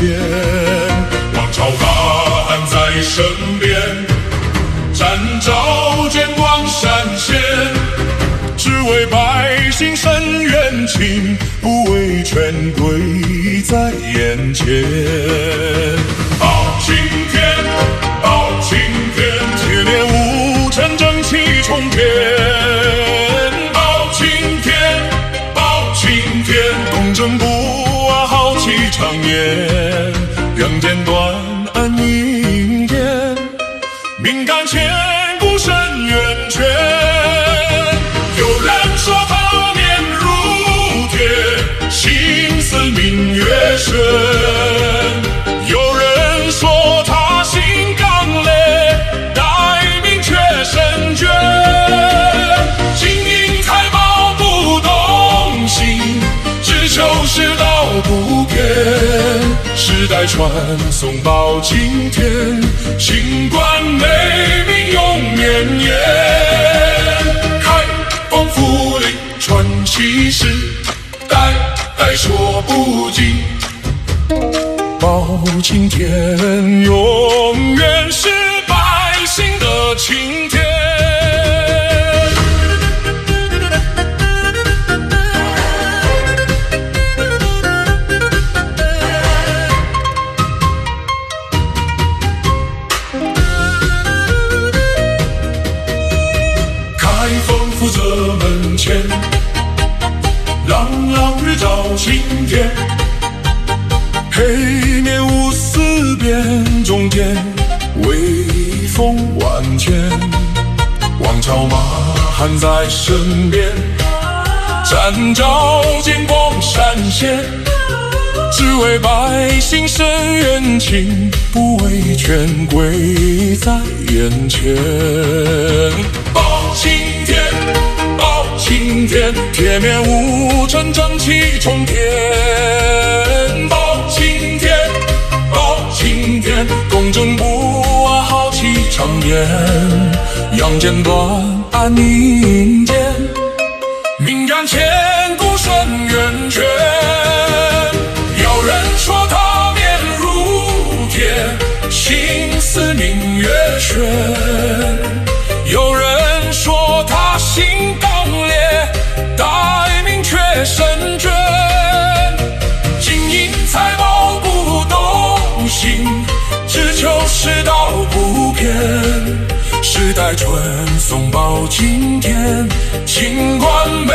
前。王朝大汉在身边，展昭剑光闪现，只为百姓伸冤情，不为权贵在眼前。报青天，报青天，铁面无尘，正气冲天。报青天，报青天，公正不阿，豪气长颜。杨剑断案迎天，命干千古伸冤权。有人说他面如铁，心思明月深；有人说他心刚烈，待命却深眷。金银财宝不动心，只求世道不变。世代传颂报青天，清官美名永绵延。开封府里传奇事，代代说不尽。报青天永远是百姓的青天。负责门前，朗朗日照青天。黑面无私辨忠奸，威风万千。王朝马汉在身边，展昭剑光闪现，只为百姓伸冤情，不为权贵在眼前。报青天，报青天，铁面无尘，正气冲天。报青天，报青天，公正不阿，豪气长颜。杨剑断案迎天，命干千古伸冤权。有人说他面如铁，心思明月轩；有人说他心刚烈，待命却深眷。金银财宝不动心，只求世道不变。世代传颂报青天，清官美